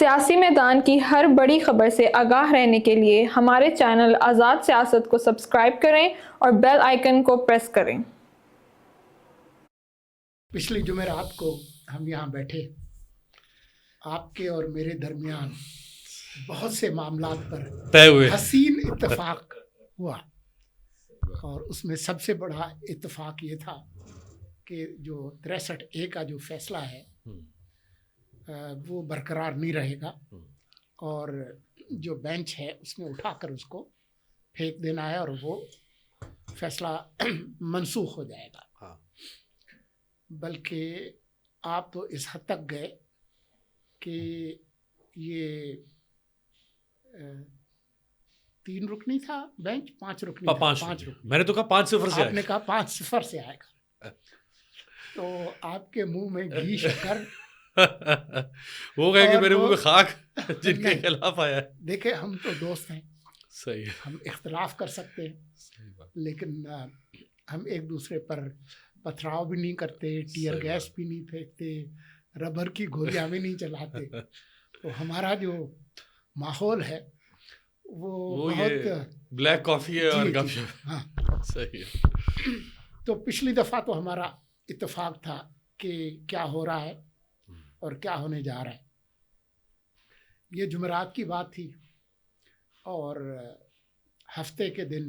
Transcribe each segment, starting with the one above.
سیاسی میدان کی ہر بڑی خبر سے آگاہ رہنے کے لیے ہمارے چینل آزاد سیاست کو سبسکرائب کریں اور بیل آئیکن کو پریس کریں۔ پچھلی جمعرات کو ہم یہاں بیٹھے، آپ کے اور میرے درمیان بہت سے معاملات پر طے ہوئے، حسین اتفاق ہوا، اور اس میں سب سے بڑا اتفاق یہ تھا کہ جو 63A کا جو فیصلہ ہے وہ برقرار نہیں رہے گا، اور جو بینچ ہے اس میں اٹھا کر اس کو پھینک دینا ہے اور وہ فیصلہ منسوخ ہو جائے گا۔ بلکہ آپ تو اس حد تک گئے کہ یہ 3 رکنی تھا بینچ، 5 رکنی تھا، 5 رکنی، میں نے تو کہا 5-0 سے، آپ نے کہا 5-0 سے آئے گا، تو آپ کے منہ میں گھی شکر وہ کہیں کہ میرے منہ میں خاک جن کے خلاف آیا ہے۔ دیکھیں، ہم تو دوست ہیں، صحیح، ہم اختلاف کر سکتے ہیں، لیکن ہم ایک دوسرے پر پتھراؤ بھی نہیں کرتے، ٹیئر گیس بھی نہیں پھینکتے، ربر کی گولیاں بھی نہیں چلاتے، تو ہمارا جو ماحول ہے وہ بہت بلیک کافی ہے اور گپ شپ۔ ہاں، صحیح ہے۔ تو پچھلی دفعہ تو ہمارا اتفاق تھا کہ کیا ہو رہا ہے اور کیا ہونے جا رہا ہے۔ یہ جمعرات کی بات تھی، اور ہفتے کے دن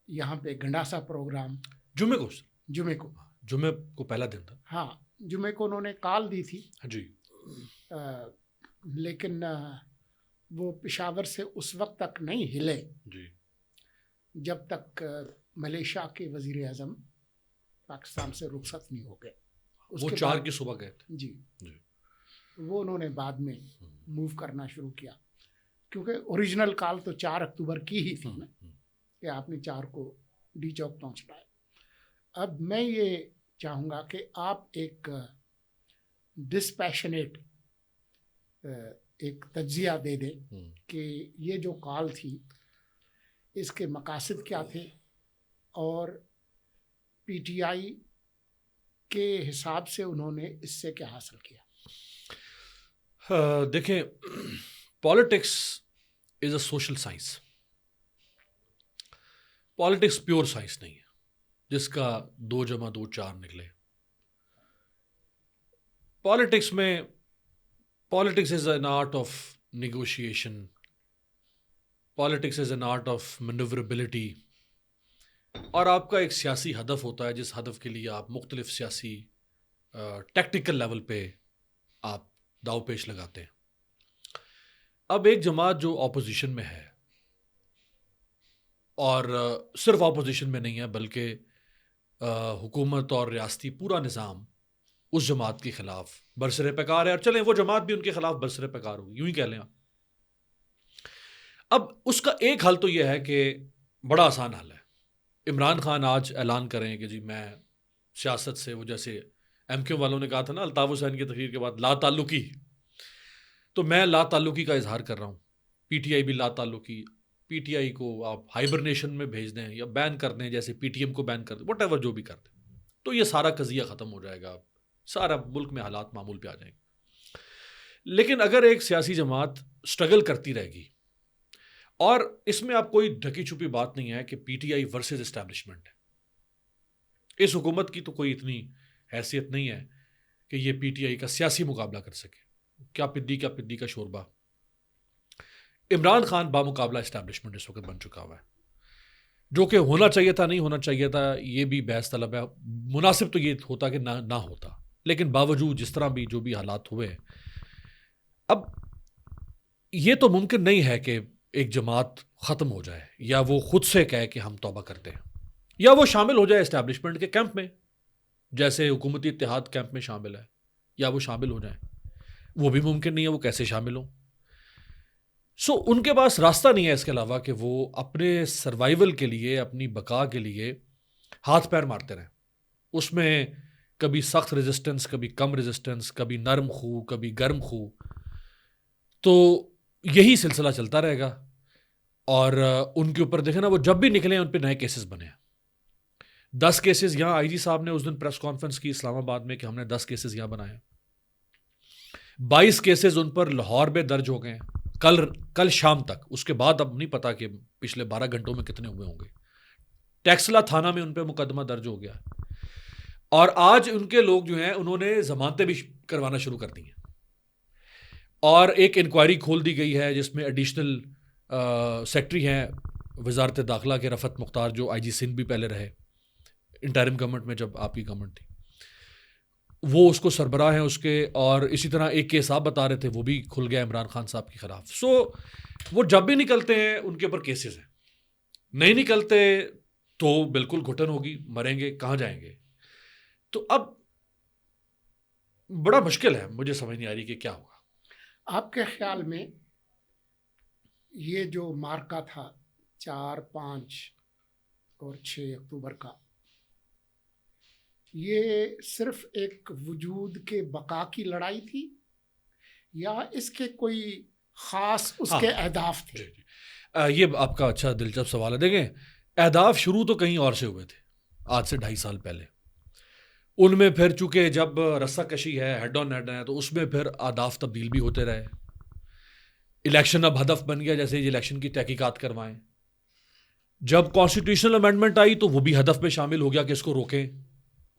یہاں پہ گنڈاسا پروگرام جمعے کو پہلا دن تھا۔ ہاں، جمعے کو انہوں نے کال دی تھی جی، لیکن وہ پشاور سے اس وقت تک نہیں ہلے جی، جب تک ملیشیا کے وزیر اعظم پاکستان سے رخصت نہیں ہو گئے۔ وہ 4 کی صبح گئے تھے۔ جی، وہ انہوں نے بعد میں موو کرنا شروع کیا، کیونکہ اوریجنل کال تو 4 اکتوبر کی ہی تھی نا، کہ آپ نے 4 کو ڈی چوک پہنچنا ہے۔ اب میں یہ چاہوں گا کہ آپ ایک ڈسپیشنیٹ ایک تجزیہ دے دیں کہ یہ جو کال تھی اس کے مقاصد کیا تھے، اور پی ٹی آئی کے حساب سے انہوں نے اس سے کیا حاصل کیا۔ دیکھیں، politics is a social science. Politics pure science نہیں ہے جس کا 2 + 2 4 نکلے۔ Politics is an art of negotiation, politics is an art of manoeuvrability, اور آپ کا ایک سیاسی ہدف ہوتا ہے جس ہدف کے لیے آپ مختلف سیاسی ٹیکٹیکل لیول پہ آپ داؤ پیش لگاتے ہیں۔ اب ایک جماعت جو اپوزیشن میں ہے، اور صرف اپوزیشن میں نہیں ہے بلکہ حکومت اور ریاستی پورا نظام اس جماعت کے خلاف برسر پیکار ہے، اور چلیں وہ جماعت بھی ان کے خلاف برسر پیکار ہوگی، یوں ہی کہہ لیں آپ۔ اب اس کا ایک حل تو یہ ہے کہ بڑا آسان حل ہے، عمران خان آج اعلان کریں کہ جی میں سیاست سے، وہ جیسے ایم کیو والوں نے کہا تھا نا الطاف حسین کی تقریر کے بعد، لا تعلقی، تو میں لا تعلقی کا اظہار کر رہا ہوں، پی ٹی آئی بھی لا تعلقی، پی ٹی آئی کو آپ ہائبرنیشن میں بھیج دیں یا بین کر دیں، جیسے پی ٹی ایم کو بین کر دیں، وٹ ایور جو بھی کر دیں، تو یہ سارا قضیہ ختم ہو جائے گا، سارا ملک میں حالات معمول پہ آ جائیں گے۔ لیکن اگر ایک سیاسی جماعت اسٹرگل کرتی رہے گی، اور اس میں آپ کوئی ڈھکی چھپی بات نہیں ہے کہ P T I versus establishment ہے، اس حکومت کی تو کوئی اتنی حیثیت نہیں ہے کہ یہ پی ٹی آئی کا سیاسی مقابلہ کر سکے، کیا پدی کا شوربہ۔ عمران خان بامقابلہ اسٹیبلشمنٹ اس وقت بن چکا ہوا ہے، جو کہ ہونا چاہیے تھا، نہیں ہونا چاہیے تھا، یہ بھی بحث طلب ہے۔ مناسب تو یہ ہوتا کہ نہ ہوتا، لیکن باوجود جس طرح بھی جو بھی حالات ہوئے، اب یہ تو ممکن نہیں ہے کہ ایک جماعت ختم ہو جائے یا وہ خود سے کہے کہ ہم توبہ کرتے ہیں، یا وہ شامل ہو جائے اسٹیبلشمنٹ کے کیمپ میں، جیسے حکومتی اتحاد کیمپ میں شامل ہے، یا وہ شامل ہو جائیں، وہ بھی ممکن نہیں ہے، وہ کیسے شامل ہوں۔ ان کے پاس راستہ نہیں ہے اس کے علاوہ کہ وہ اپنے سروائیول کے لیے، اپنی بقا کے لیے ہاتھ پیر مارتے رہیں، اس میں کبھی سخت ریزسٹنس، کبھی کم ریزسٹنس، کبھی نرم خو، کبھی گرم خو، تو یہی سلسلہ چلتا رہے گا۔ اور ان کے اوپر دیکھیں نا، وہ جب بھی نکلے ان پہ نئے کیسز بنے ہیں۔ 10 کیسز یہاں آئی جی صاحب نے اس دن پریس کانفرنس کی اسلام آباد میں کہ ہم نے 10 کیسز یہاں بنائے ہیں۔ 22 کیسز ان پر لاہور میں درج ہو گئے ہیں کل شام تک. اس کے بعد اب نہیں پتا کہ پچھلے 12 گھنٹوں میں کتنے ہوئے ہوں گے. ٹیکسلا تھانہ میں ان پہ مقدمہ درج ہو گیا, اور آج ان کے لوگ جو ہیں انہوں نے ضمانتیں بھی کروانا شروع کر دی ہیں, اور ایک انکوائری کھول دی گئی ہے جس میں ایڈیشنل سیکٹری ہیں وزارت داخلہ کے رفعت مختار, جو آئی جی سندھ بھی پہلے رہے انٹرم گورنمنٹ میں جب آپ کی گورنمنٹ تھی, وہ اس کو سربراہ ہیں اس کے. اور اسی طرح ایک کیس آپ بتا رہے تھے وہ بھی کھل گیا عمران خان صاحب کے خلاف. سو وہ جب بھی نکلتے ہیں ان کے اوپر کیسز ہیں, نہیں نکلتے تو بالکل گھٹن ہوگی, مریں گے, کہاں جائیں گے. تو اب بڑا مشکل ہے, مجھے سمجھ نہیں آ رہی کہ کیا ہوگا. آپ کے خیال میں یہ جو مارکا تھا 4, 5 اور 6 اکتوبر کا, یہ صرف ایک وجود کے بقا کی لڑائی تھی یا اس کے کوئی خاص اس کے اہداف تھے؟ یہ آپ کا اچھا دلچسپ سوال ہے. دیکھیں, اہداف شروع تو کہیں اور سے ہوئے تھے آج سے 2.5 سال پہلے. ان میں پھر چونکہ جب رسہ کشی ہے, ہیڈ آن ہیڈ ہے, تو اس میں پھر اہداف تبدیل بھی ہوتے رہے. الیکشن اب ہدف بن گیا, جیسے یہ الیکشن کی تحقیقات کروائیں. جب کانسٹیٹیوشنل امینڈمنٹ آئی تو وہ بھی ہدف میں شامل ہو گیا کہ اس کو روکیں.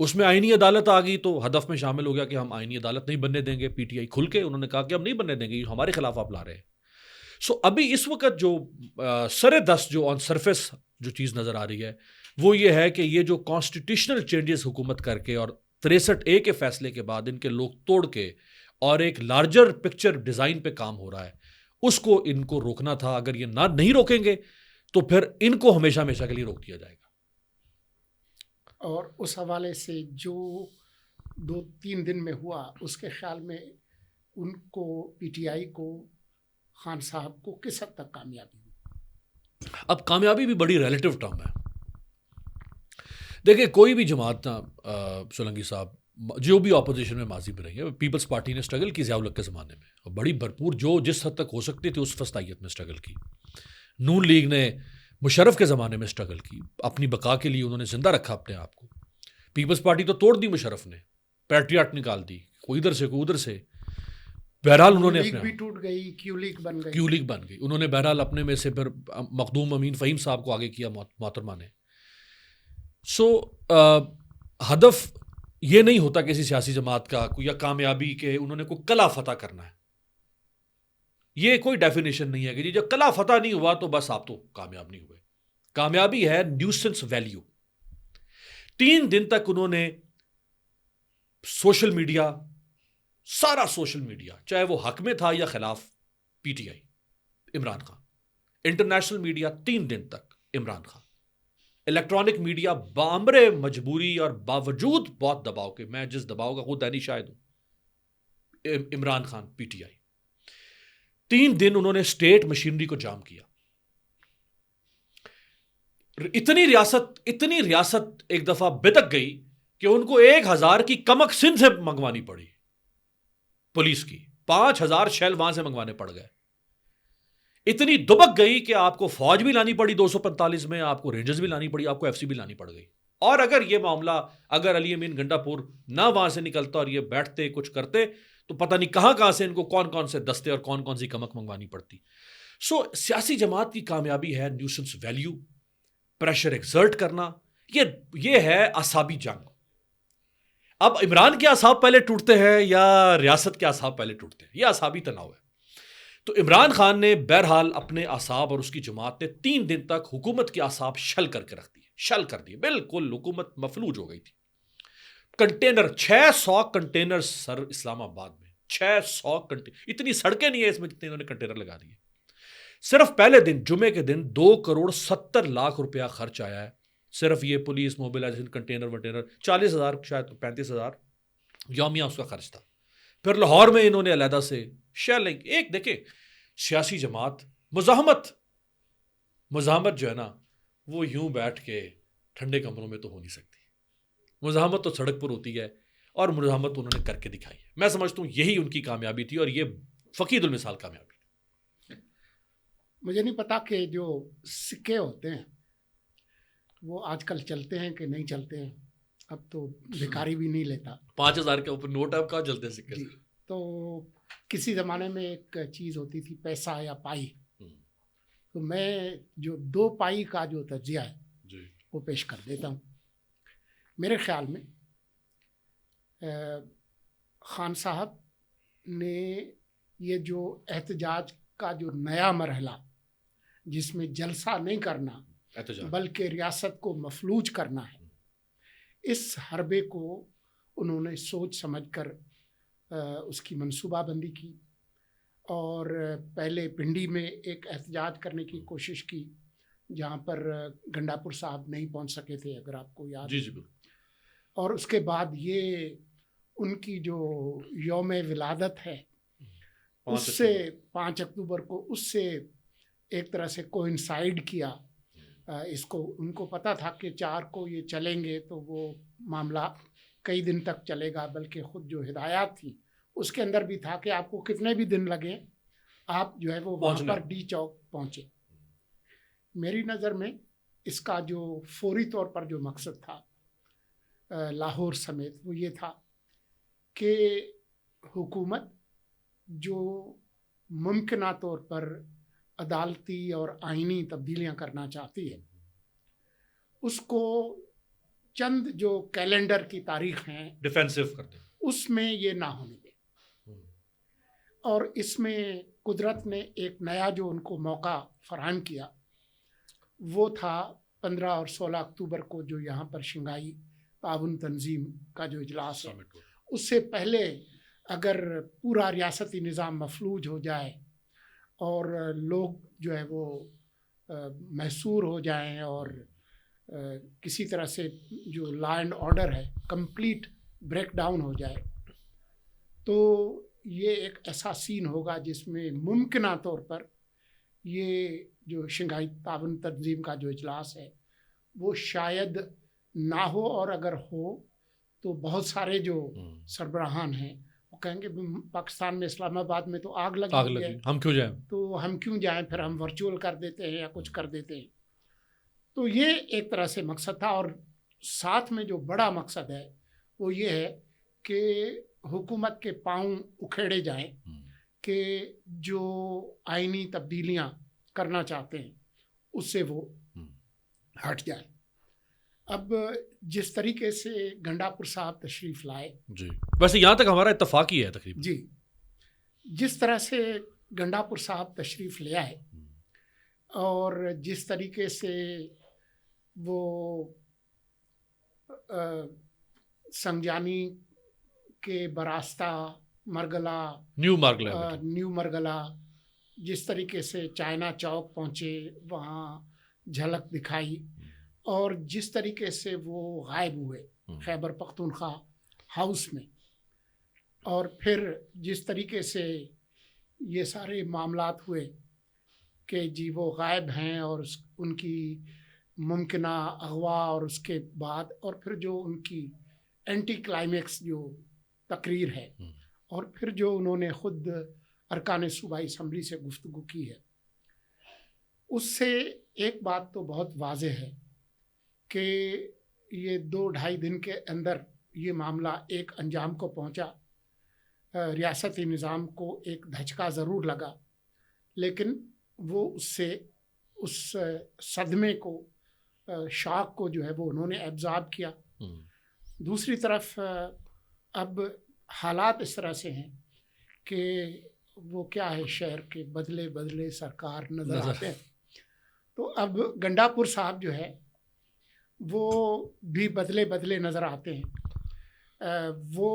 اس میں آئینی عدالت آ گئی تو ہدف میں شامل ہو گیا کہ ہم آئینی عدالت نہیں بننے دیں گے. پی ٹی آئی کھل کے انہوں نے کہا کہ ہم نہیں بننے دیں گے, ہمارے خلاف آپ لا رہے ہیں. سو ابھی اس وقت جو سر دست جو آن سرفیس جو چیز نظر آ رہی ہے وہ یہ ہے کہ یہ جو کانسٹیٹیوشنل چینجز حکومت کر کے اور 63A کے فیصلے کے بعد ان کے لوگ توڑ کے اور ایک لارجر پکچر ڈیزائن پہ کام ہو رہا ہے, اس کو ان کو روکنا تھا. اگر یہ نہیں روکیں گے تو پھر ان کو ہمیشہ ہمیشہ کے لیے روک دیا جائے گا. اور اس حوالے سے جو 2-3 دن میں ہوا, اس کے خیال میں ان کو پی ٹی آئی کو, خان صاحب کو کس حد تک کامیابی ہوئی؟ اب کامیابی بھی بڑی ریلیٹو ٹرم ہے. دیکھیں, کوئی بھی جماعت نہ سولنگی صاحب, جو بھی اپوزیشن میں ماضی میں رہی ہے, پیپلز پارٹی نے اسٹرگل کی ضیاء الحق کے زمانے میں, اور بڑی بھرپور جو جس حد تک ہو سکتی تھی اس فستائیت میں اسٹرگل کی. نون لیگ نے مشرف کے زمانے میں اسٹرگل کی, اپنی بقا کے لیے انہوں نے زندہ رکھا اپنے آپ کو. پیپلز پارٹی تو توڑ دی مشرف نے, پیٹریاٹ نکال دی, کوئی ادھر سے کوئی ادھر سے. بہرحال انہوں نے لیگ بھی ٹوٹ گئی, کیو لیگ بن گئی. انہوں نے بہرحال اپنے میں سے پھر مخدوم امین فہیم صاحب کو آگے کیا محترمہ نے. سو ہدف یہ نہیں ہوتا کسی سیاسی جماعت کا یا کامیابی کے انہوں نے کوئی قلعہ فتح کرنا ہے. یہ کوئی ڈیفینیشن نہیں ہے کہ جب قلعہ فتح نہیں ہوا تو بس آپ تو کامیاب نہیں ہوئے. کامیابی ہے نیوسنس ویلیو. 3 دن تک انہوں نے سوشل میڈیا, سارا سوشل میڈیا, چاہے وہ حق میں تھا یا خلاف پی ٹی آئی, عمران خان. انٹرنیشنل میڈیا 3 دن تک عمران خان. الیکٹرانک میڈیا بامر مجبوری اور باوجود بہت دباؤ کے, میں جس دباؤ کا خود دینی شاہد ہوں, عمران خان پی ٹی آئی. 3 دن انہوں نے اسٹیٹ مشینری کو جام کیا. اتنی ریاست ایک دفعہ بدک گئی کہ ان کو 1000 کی کمک سندھ سے منگوانی پڑی, پولیس کی 5000 شیل وہاں سے منگوانے پڑ گئے. اتنی دبک گئی کہ آپ کو فوج بھی لانی پڑی 245 میں, آپ کو رینجرز بھی لانی پڑی, آپ کو ایف سی بھی لانی پڑ گئی. اور اگر یہ معاملہ, اگر علی امین گنڈا پور نہ وہاں سے نکلتا اور یہ بیٹھتے کچھ کرتے تو پتہ نہیں کہاں سے ان کو کون سے دستے اور کون سی کمک منگوانی پڑتی. سو سیاسی جماعت کی کامیابی ہے نیوسنس ویلیو, پریشر ایکزرٹ کرنا. یہ ہے اعصابی جنگ. اب عمران کے اعصاب پہلے ٹوٹتے ہیں یا ریاست کے اعصاب پہلے ٹوٹتے ہیں, یہ اعصابی تناؤ ہے. تو عمران خان نے بہرحال اپنے اعصاب اور اس کی جماعت نے 3 دن تک حکومت کے اعصاب شل کر کے رکھ دیے, شل کر دیے. بالکل حکومت مفلوج ہو گئی تھی. کنٹینر 600 کنٹینر سر اسلام آباد میں, 600 کنٹینر. اتنی سڑکیں نہیں ہیں اس میں جتنے انہوں نے کنٹینر لگا دیے. صرف پہلے دن جمعے کے دن 2.70 کروڑ روپیہ خرچ آیا ہے. صرف یہ پولیس موبلائزیشن کنٹینر 40,000 شاید 35,000 یومیہ اس کا خرچ تھا. پھر لاہور میں انہوں نے علیحدہ سے شیلنگ. ایک دیکھیں, سیاسی جماعت مزاحمت جو ہے نا وہ یوں بیٹھ کے ٹھنڈے کمروں میں تو ہو نہیں سکتی. مزاحمت تو سڑک پر ہوتی ہے, اور مزاحمت انہوں نے کر کے دکھائی ہے. میں سمجھتا ہوں یہی ان کی کامیابی تھی, اور یہ فقید المثال کامیابی. مجھے نہیں پتا کہ جو سکے ہوتے ہیں وہ آج کل چلتے ہیں کہ نہیں چلتے ہیں. اب تو بھکاری بھی نہیں لیتا. 5,000 کے اوپر نوٹ اب کہاں چلتے ہیں سکے؟ تو کسی زمانے میں ایک چیز ہوتی تھی پیسہ یا پائی، تو میں جو 2 پائی کا جو تجزیہ ہے جی وہ پیش کر دیتا ہوں. میرے خیال میں خان صاحب نے یہ جو احتجاج کا جو نیا مرحلہ جس میں جلسہ نہیں کرنا احتجاج، بلکہ ریاست کو مفلوج کرنا ہے، اس حربے کو انہوں نے سوچ سمجھ کر اس کی منصوبہ بندی کی، اور پہلے پنڈی میں ایک احتجاج کرنے کی کوشش کی جہاں پر گنڈاپور صاحب نہیں پہنچ سکے تھے، اگر آپ کو یاد. جی جی بالکل. اور اس کے بعد یہ ان کی جو یوم ولادت ہے اس سے 5 اکتوبر کو اس سے ایک طرح سے کوئنسائڈ کیا. اس کو ان کو پتہ تھا کہ 4 کو یہ چلیں گے تو وہ معاملہ کئی دن تک چلے گا، بلکہ خود جو ہدایات تھی اس کے اندر بھی تھا کہ آپ کو کتنے بھی دن لگیں آپ جو ہے وہ وہاں پر ڈی چوک پہنچے. میری نظر میں اس کا جو فوری طور پر جو مقصد تھا لاہور سمیت وہ یہ تھا کہ حکومت جو ممکنہ طور پر عدالتی اور آئینی تبدیلیاں کرنا چاہتی ہے اس کو چند جو کیلنڈر کی تاریخ ہیں ڈیفینسو کر دیں، اس میں یہ نہ ہونے دے. اور اس میں قدرت نے ایک نیا جو ان کو موقع فراہم کیا وہ تھا 15 اور 16 اکتوبر کو جو یہاں پر شنگھائی تعاون تنظیم کا جو اجلاس ہے. اس سے پہلے اگر پورا ریاستی نظام مفلوج ہو جائے اور لوگ جو ہے وہ محصور ہو جائیں اور کسی طرح سے جو لا اینڈ آرڈر ہے کمپلیٹ بریک ڈاؤن ہو جائے، تو یہ ایک ایسا سین ہوگا جس میں ممکنہ طور پر یہ جو شنگھائی تعاون تنظیم کا جو اجلاس ہے وہ شاید نہ ہو، اور اگر ہو تو بہت سارے جو سربراہان ہیں وہ کہیں گے پاکستان میں اسلام آباد میں تو آگ لگی ہے، ہم کیوں جائیں، تو ہم کیوں جائیں، پھر ہم ورچوئل کر دیتے ہیں یا کچھ کر دیتے ہیں. تو یہ ایک طرح سے مقصد تھا. اور ساتھ میں جو بڑا مقصد ہے وہ یہ ہے کہ حکومت کے پاؤں اکھیڑے جائیں کہ جو آئینی تبدیلیاں کرنا چاہتے ہیں اس سے وہ ہٹ جائیں. اب جس طریقے سے گنڈاپور صاحب تشریف لائے، جی ویسے یہاں تک ہمارا اتفاق ہی ہے تقریباً، جی جس طرح سے گنڈاپور صاحب تشریف لے آئے اور جس طریقے سے وہ سنگجانی کے براستہ نیو مرگلا جس طریقے سے چائنا چوک پہنچے وہاں جھلک دکھائی، اور جس طریقے سے وہ غائب ہوئے خیبر پختونخوا ہاؤس میں، اور پھر جس طریقے سے یہ سارے معاملات ہوئے کہ جی وہ غائب ہیں اور ان کی ممکنہ اغوا، اور اس کے بعد اور پھر جو ان کی اینٹی کلائمیکس جو تقریر ہے، اور پھر جو انہوں نے خود ارکان صوبائی اسمبلی سے گفتگو کی ہے، اس سے ایک بات تو بہت واضح ہے کہ یہ 2-2.5 دن کے اندر یہ معاملہ ایک انجام کو پہنچا. ریاستی نظام کو ایک دھچکا ضرور لگا، لیکن وہ اس صدمے کو، شاک کو جو ہے وہ انہوں نے ایبزارب کیا. دوسری طرف اب حالات اس طرح سے ہیں کہ وہ کیا ہے شہر کے بدلے سرکار نظر آتے ہیں. تو اب گنڈاپور صاحب جو ہے وہ بھی بدلے نظر آتے ہیں. وہ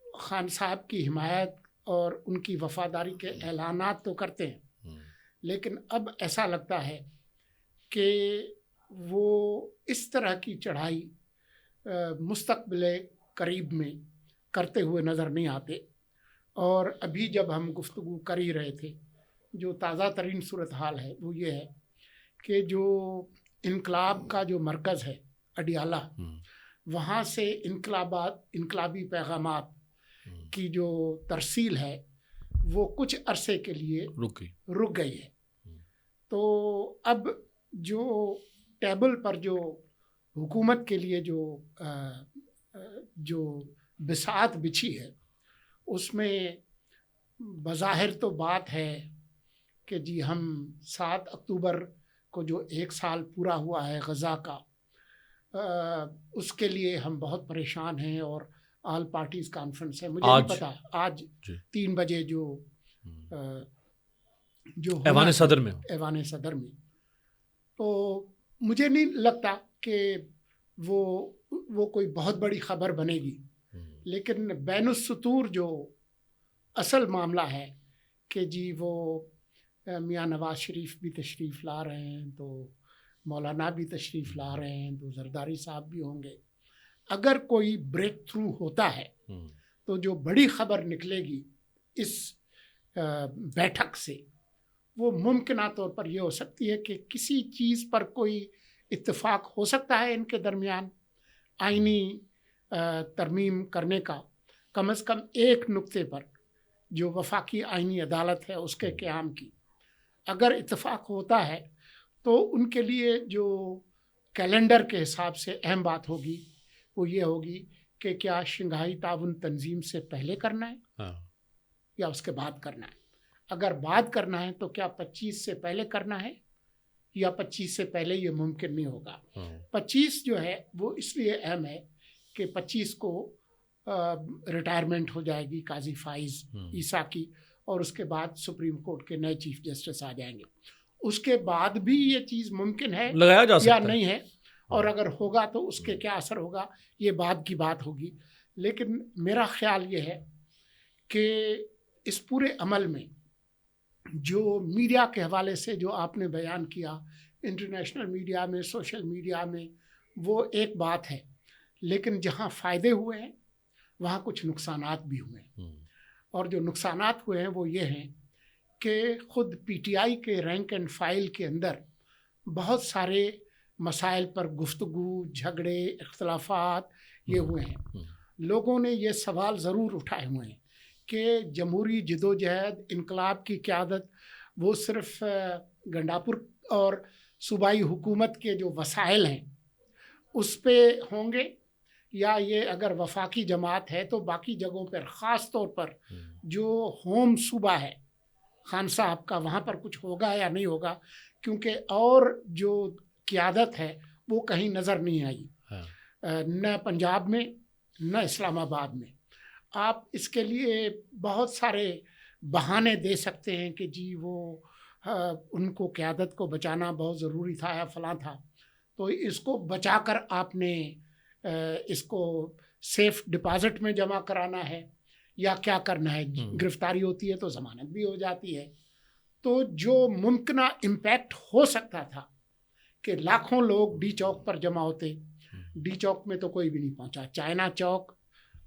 خان صاحب کی حمایت اور ان کی وفاداری کے اعلانات تو کرتے ہیں، لیکن اب ایسا لگتا ہے کہ وہ اس طرح کی چڑھائی مستقبل قریب میں کرتے ہوئے نظر نہیں آتے. اور ابھی جب ہم گفتگو کر ہی رہے تھے، جو تازہ ترین صورتحال ہے وہ یہ ہے کہ جو انقلاب کا جو مرکز ہے اڈیالہ، وہاں سے انقلابی پیغامات کی جو ترسیل ہے وہ کچھ عرصے کے لیے رک گئی ہے. تو اب جو ٹیبل پر جو حکومت کے لیے جو بساط بچھی ہے اس میں بظاہر تو بات ہے کہ جی ہم 7 اکتوبر کو جو 1 سال پورا ہوا ہے غزہ کا، اس کے لیے ہم بہت پریشان ہیں، اور آل پارٹیز کانفرنس ہے، مجھے نہیں پتا آج 3 بجے جو ایوان صدر میں تو مجھے نہیں لگتا کہ وہ کوئی بہت بڑی خبر بنے گی، لیکن بین السطور جو اصل معاملہ ہے کہ جی وہ میاں نواز شریف بھی تشریف لا رہے ہیں، تو مولانا بھی تشریف لا رہے ہیں، تو زرداری صاحب بھی ہوں گے. اگر کوئی بریک تھرو ہوتا ہے تو جو بڑی خبر نکلے گی اس بیٹھک سے وہ ممکنہ طور پر یہ ہو سکتی ہے کہ کسی چیز پر کوئی اتفاق ہو سکتا ہے ان کے درمیان، آئینی ترمیم کرنے کا، کم از کم ایک نقطے پر جو وفاقی آئینی عدالت ہے اس کے قیام کی. اگر اتفاق ہوتا ہے تو ان کے لیے جو کیلنڈر کے حساب سے اہم بات ہوگی وہ یہ ہوگی کہ کیا شنگھائی تعاون تنظیم سے پہلے کرنا ہے یا اس کے بعد کرنا ہے. اگر بعد کرنا ہے تو کیا 25 سے پہلے کرنا ہے یا 25 سے پہلے یہ ممکن نہیں ہوگا. 25 جو ہے وہ اس لیے اہم ہے کہ 25 کو ریٹائرمنٹ ہو جائے گی قاضی فائز عیسیٰ کی، اور اس کے بعد سپریم کورٹ کے نئے چیف جسٹس آ جائیں گے. اس کے بعد بھی یہ چیز ممکن ہے لگایا جا سکتا یا نہیں ہے، اور اگر ہوگا تو اس کے کیا اثر ہوگا یہ بعد کی بات ہوگی. لیکن میرا خیال یہ ہے کہ اس پورے عمل میں جو میڈیا کے حوالے سے جو آپ نے بیان کیا، انٹرنیشنل میڈیا میں، سوشل میڈیا میں، وہ ایک بات ہے، لیکن جہاں فائدے ہوئے ہیں وہاں کچھ نقصانات بھی ہوئے ہیں. اور جو نقصانات ہوئے ہیں وہ یہ ہیں کہ خود پی ٹی آئی کے رینک اینڈ فائل کے اندر بہت سارے مسائل پر گفتگو، جھگڑے، اختلافات یہ ہوئے ہیں. لوگوں نے یہ سوال ضرور اٹھائے ہوئے ہیں کہ جمہوری جدوجہد، انقلاب کی قیادت وہ صرف گنڈاپور اور صوبائی حکومت کے جو وسائل ہیں اس پہ ہوں گے، یا یہ اگر وفاقی جماعت ہے تو باقی جگہوں پر، خاص طور پر جو ہوم صوبہ ہے خان صاحب کا، وہاں پر کچھ ہوگا یا نہیں ہوگا، کیونکہ اور جو قیادت ہے وہ کہیں نظر نہیں آئی، نہ پنجاب میں نہ اسلام آباد میں. آپ اس کے لیے بہت سارے بہانے دے سکتے ہیں کہ جی وہ ان کو قیادت کو بچانا بہت ضروری تھا یا فلاں تھا، تو اس کو بچا کر آپ نے اس کو سیف ڈپازٹ میں جمع کرانا ہے یا کیا کرنا ہے. گرفتاری ہوتی ہے تو ضمانت بھی ہو جاتی ہے. تو جو ممکنہ امپیکٹ ہو سکتا تھا کہ لاکھوں لوگ ڈی چوک پر جمع ہوتے، ڈی چوک میں تو کوئی بھی نہیں پہنچا. چائنا چوک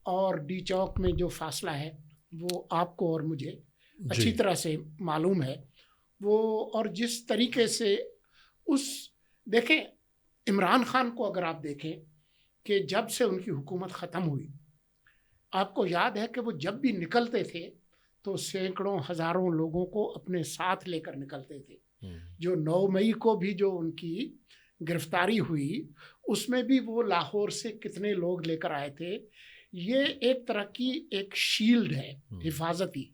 اور ڈی چوک میں جو فاصلہ ہے وہ آپ کو اور مجھے اچھی طرح سے معلوم ہے. وہ اور جس طریقے سے دیکھیں عمران خان کو اگر آپ دیکھیں کہ جب سے ان کی حکومت ختم ہوئی، آپ کو یاد ہے کہ وہ جب بھی نکلتے تھے تو سینکڑوں ہزاروں لوگوں کو اپنے ساتھ لے کر نکلتے تھے. جو 9 مئی کو بھی جو ان کی گرفتاری ہوئی اس میں بھی وہ لاہور سے کتنے لوگ لے کر آئے تھے. یہ ایک طرح کی ایک شیلڈ ہے حفاظتی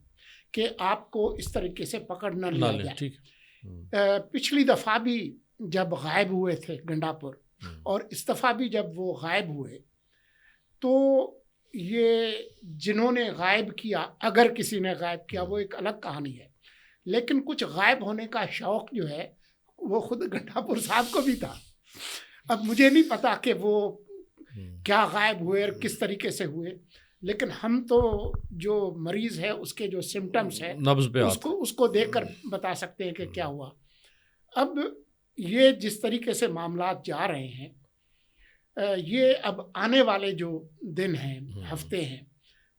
کہ آپ کو اس طریقے سے پکڑ نہ لیا جائے. پچھلی دفعہ بھی جب غائب ہوئے تھے گنڈاپور، اور اس دفعہ بھی جب وہ غائب ہوئے، تو یہ جنہوں نے غائب کیا، اگر کسی نے غائب کیا وہ ایک الگ کہانی ہے، لیکن کچھ غائب ہونے کا شوق جو ہے وہ خود گنڈاپور صاحب کو بھی تھا. اب مجھے نہیں پتا کہ وہ کیا غائب ہوئے اور کس طریقے سے ہوئے، لیکن ہم تو جو مریض ہے اس کے جو سمٹمز ہے اس کو دیکھ کر بتا سکتے ہیں کہ کیا ہوا. اب یہ جس طریقے سے معاملات جا رہے ہیں، یہ اب آنے والے جو دن ہیں، ہفتے ہیں،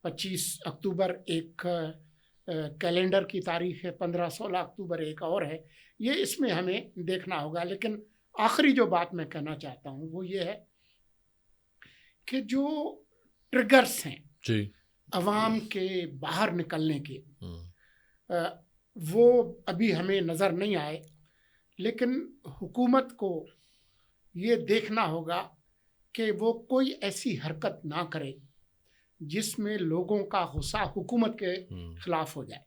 25 اکتوبر ایک کیلنڈر کی تاریخ ہے، 15-16 اکتوبر ایک اور ہے، یہ اس میں ہمیں دیکھنا ہوگا. لیکن آخری جو بات میں کہنا چاہتا ہوں وہ یہ ہے کہ جو ٹریگرز ہیں عوام کے باہر نکلنے کے، وہ ابھی ہمیں نظر نہیں آئے، لیکن حکومت کو یہ دیکھنا ہوگا کہ وہ کوئی ایسی حرکت نہ کرے جس میں لوگوں کا غصہ حکومت کے خلاف ہو جائے.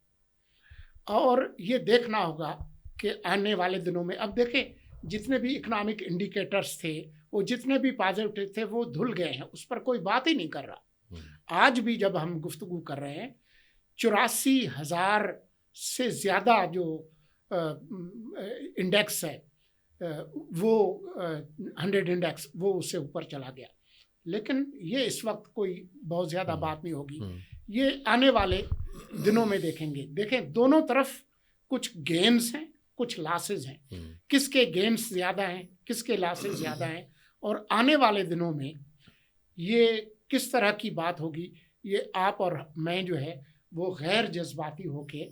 اور یہ دیکھنا ہوگا کہ آنے والے دنوں میں، اب دیکھیں جتنے بھی اکنامک انڈیکیٹرز تھے، وہ جتنے بھی پازیٹیو تھے وہ دھل گئے ہیں، اس پر کوئی بات ہی نہیں کر رہا۔ آج بھی جب ہم گفتگو کر رہے ہیں 84,000 سے زیادہ جو انڈیکس ہے وہ 100 انڈیکس وہ اس سے اوپر چلا گیا، لیکن یہ اس وقت کوئی بہت زیادہ بات نہیں ہوگی، یہ آنے والے دنوں میں دیکھیں گے۔ دیکھیں دونوں طرف کچھ گینز ہیں، کچھ لاسز ہیں، کس کے گینز زیادہ ہیں، کس کے لاسز زیادہ ہیں، اور آنے والے دنوں میں یہ کس طرح کی بات ہوگی، یہ آپ اور میں جو ہے وہ غیر جذباتی ہو کے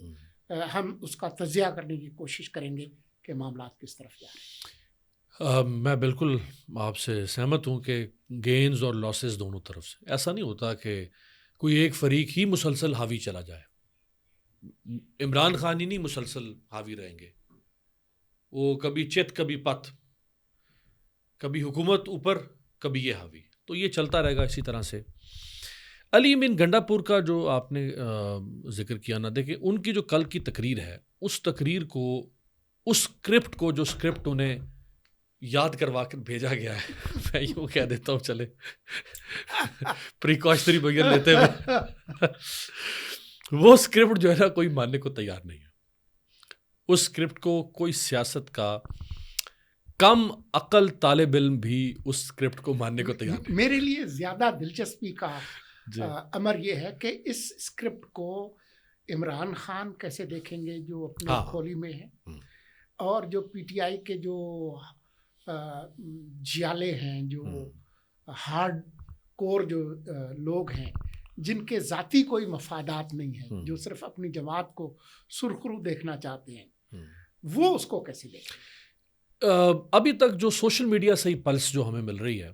ہم اس کا تجزیہ کرنے کی کوشش کریں گے کہ معاملات کس طرف جا رہے ہیں۔ میں بالکل آپ سے سہمت ہوں کہ گینز اور لاسز دونوں طرف سے، ایسا نہیں ہوتا کہ کوئی ایک فریق ہی مسلسل حاوی چلا جائے۔ عمران خان ہی نہیں مسلسل حاوی رہیں گے، وہ کبھی چت کبھی پت، کبھی حکومت اوپر کبھی یہ حاوی، تو یہ چلتا رہے گا اسی طرح سے۔ علی امین گنڈا پور کا جو آپ نے ذکر کیا نا، دیکھیں ان کی جو کل کی تقریر ہے، اس تقریر کو، اس اسکرپٹ کو، جو اسکرپٹ انہیں یاد کروا کر بھیجا گیا ہے، میں یوں کہہ دیتا ہوں چلے پریکاشنری میجر لیتے ہوئے، وہ اسکرپٹ جو ہے نا کوئی ماننے کو تیار نہیں ہے۔ اس اسکرپٹ کو کوئی سیاست کا کم عقل طالب علم بھی اس اسکرپٹ کو ماننے کو تیار نہیں۔ میرے لیے زیادہ دلچسپی کا امر یہ ہے کہ اس اسکرپٹ کو عمران خان کیسے دیکھیں گے جو اپنے کھولی میں ہے، اور جو پی ٹی آئی کے جو جیالے ہیں، جو ہارڈ کور جو لوگ ہیں، جن کے ذاتی کوئی مفادات نہیں ہیں، جو صرف اپنی جماعت کو سرخرو دیکھنا چاہتے ہیں، وہ اس کو کیسے دیکھیں؟ ابھی تک جو سوشل میڈیا سے ہی پلس جو ہمیں مل رہی ہے،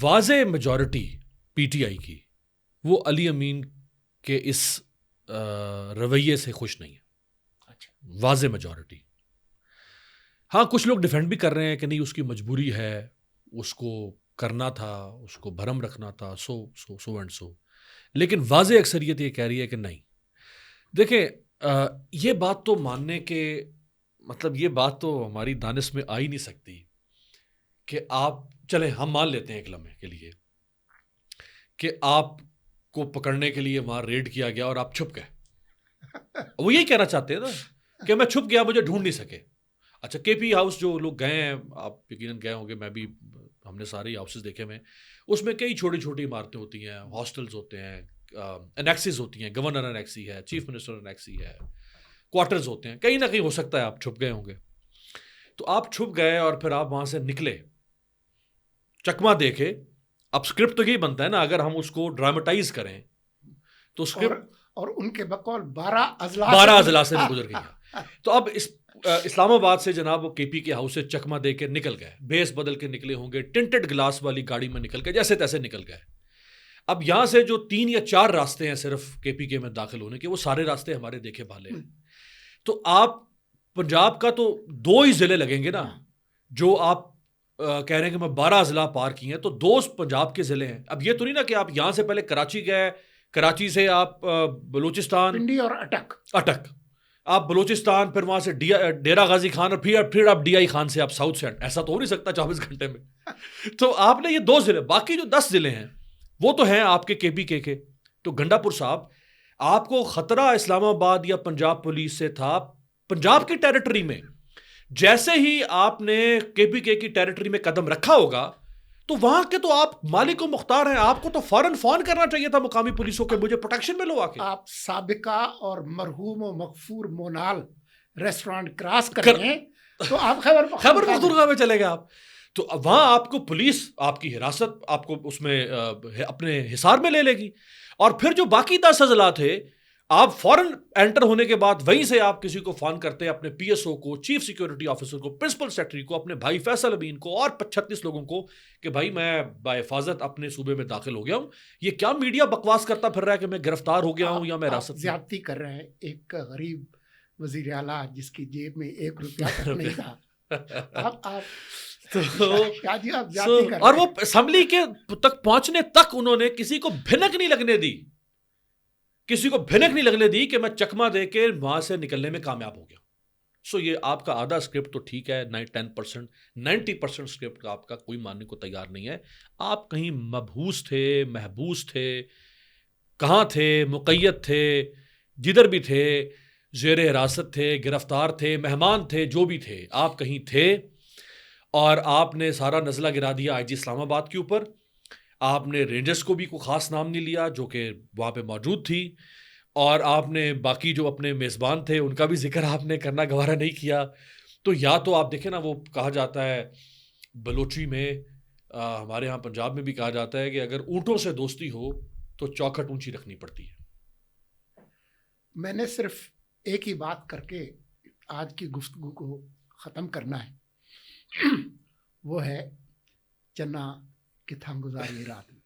واضح میجورٹی پی ٹی آئی کی وہ علی امین کے اس رویے سے خوش نہیں ہے، واضح میجورٹی۔ ہاں کچھ لوگ ڈیفینڈ بھی کر رہے ہیں کہ نہیں اس کی مجبوری ہے، اس کو کرنا تھا، اس کو بھرم رکھنا تھا، سو اینڈ سو، لیکن واضح اکثریت یہ کہہ رہی ہے کہ نہیں۔ دیکھیں یہ بات تو ماننے کے مطلب، یہ بات تو ہماری دانش میں آ ہی نہیں سکتی کہ آپ چلیں ہم مان لیتے ہیں ایک لمحے کے لیے کہ آپ کو پکڑنے کے لیے وہاں ریڈ کیا گیا اور آپ چھپ گئے، وہ یہی کہنا چاہتے ہیں نا کہ میں چھپ گیا، مجھے ڈھونڈ نہیں سکے۔ اچھا کے پی ہاؤس جو لوگ گئے ہیں، آپ یقیناً گئے ہوں گے، میں بھی، ہم نے سارے ہاؤسز دیکھے ہوئے، اس میں کئی چھوٹی چھوٹی عمارتیں ہوتی ہیں، ہاسٹلز ہوتے ہیں، انیکسیز ہوتی ہیں، گورنر انیکسی ہے، چیف منسٹر انیکسی ہے، کوارٹرز ہوتے ہیں، کہیں نہ کہیں ہو سکتا ہے آپ چھپ گئے ہوں گے۔ تو آپ چھپ گئے اور پھر آپ وہاں سے نکلے، چکما دیکھے۔ اب اسکرپٹ تو یہی بنتا ہے نا، اگر ہم اس کو ڈراماٹائز کریں تو اسکرپٹ، اور ان کے بقول 12 اضلاع سے گزر گیا۔ تو اب اسلام آباد سے جناب وہ کے پی کے ہاؤس سے چکما دے کے نکل گئے، بیس بدل کے نکلے ہوں گے، ٹنٹڈ گلاس والی گاڑی میں نکل گئے، جیسے تیسے نکل گئے۔ اب یہاں سے جو 3 یا 4 راستے ہیں صرف کے پی کے میں داخل ہونے کے، وہ سارے راستے ہمارے دیکھے بھالے ہیں۔ تو آپ پنجاب کا تو 2 ہی ضلع لگیں گے نا، جو آپ کہہ رہے ہیں کہ میں 12 اضلاع پار کی ہیں، تو 2 پنجاب کے ضلع ہیں۔ اب یہ تو نہیں نا کہ آپ یہاں سے پہلے کراچی گئے، کراچی سے آپ بلوچستان، پنڈی اور اٹک، آپ بلوچستان، پھر وہاں سے ڈیرہ غازی خان، اور پھر آپ ڈی آئی خان سے آپ ساؤتھ سے، ایسا تو ہو نہیں سکتا 24 گھنٹے میں۔ تو آپ نے یہ 2 ضلع، باقی جو 10 ضلع ہیں وہ تو ہیں آپ کے پی کے۔ تو گنڈا پور صاحب، آپ کو خطرہ اسلام آباد یا پنجاب پولیس سے تھا پنجاب کی ٹیریٹری میں، جیسے ہی آپ نے کے پی کے کی ٹیریٹری میں قدم رکھا ہوگا تو وہاں کے تو آپ مالک و مختار ہیں، آپ کو تو فوراً فون کرنا چاہیے تھا مقامی پولیسوں کے، مجھے پروٹیکشن میں لو آ کے۔ آپ سابقہ اور مرحوم و مغفور مونال ریسٹورانٹ کراس کریں تو آپ خیبر پختونخوا میں چلے گئے آپ، تو وہاں آپ کو پولیس آپ کی حراست آپ کو اس میں اپنے حصار میں لے لے گی، اور پھر جو باقی 10 اضلاع تھے، آپ فوراً انٹر ہونے کے بعد وہیں سے آپ کسی کو فون کرتے، اپنے پی ایس او کو، چیف سیکیورٹی آفیسر کو، پرنسپل سیکرٹری کو، اپنے بھائی فیصل امین کو، اور 36 لوگوں کو کہ بھائی میں بحفاظت اپنے صوبے میں داخل ہو گیا ہوں۔ یہ کیا میڈیا بکواس کرتا پھر رہا ہے کہ میں گرفتار ہو گیا ہوں یا میں حراست میں؟ زیادتی کر رہے ہیں۔ ایک غریب وزیر اعلیٰ جس کی جیب میں 1 روپیہ تک نہیں تھا، اور وہ اسمبلی کے تک پہنچنے تک انہوں نے کسی کو بھنک نہیں لگنے دی کسی کو بھنک نہیں لگنے دی کہ میں چکما دے کے وہاں سے نکلنے میں کامیاب ہو گیا. سو یہ آپ کا آدھا اسکرپٹ تو ٹھیک ہے, 10%, 90% اسکرپٹ آپ کا کوئی ماننے کو تیار نہیں ہے. آپ کہیں مبہوس تھے, محبوس تھے, کہاں تھے, مقید تھے, جدھر بھی تھے, زیر حراست تھے, گرفتار تھے, مہمان تھے, جو بھی تھے, آپ کہیں تھے اور آپ نے سارا نزلہ گرا دیا آئی جی اسلام آباد کے اوپر. آپ نے رینجرز کو بھی کوئی خاص نام نہیں لیا جو کہ وہاں پہ موجود تھی, اور آپ نے باقی جو اپنے میزبان تھے ان کا بھی ذکر آپ نے کرنا گوارا نہیں کیا. تو یا تو آپ دیکھیں نا, وہ کہا جاتا ہے بلوچی میں, ہمارے ہاں پنجاب میں بھی کہا جاتا ہے کہ اگر اونٹوں سے دوستی ہو تو چوکھٹ اونچی رکھنی پڑتی ہے. میں نے صرف ایک ہی بات کر کے آج کی گفتگو کو ختم کرنا ہے, وہ ہے چنا کتھاں گزاری رات میں.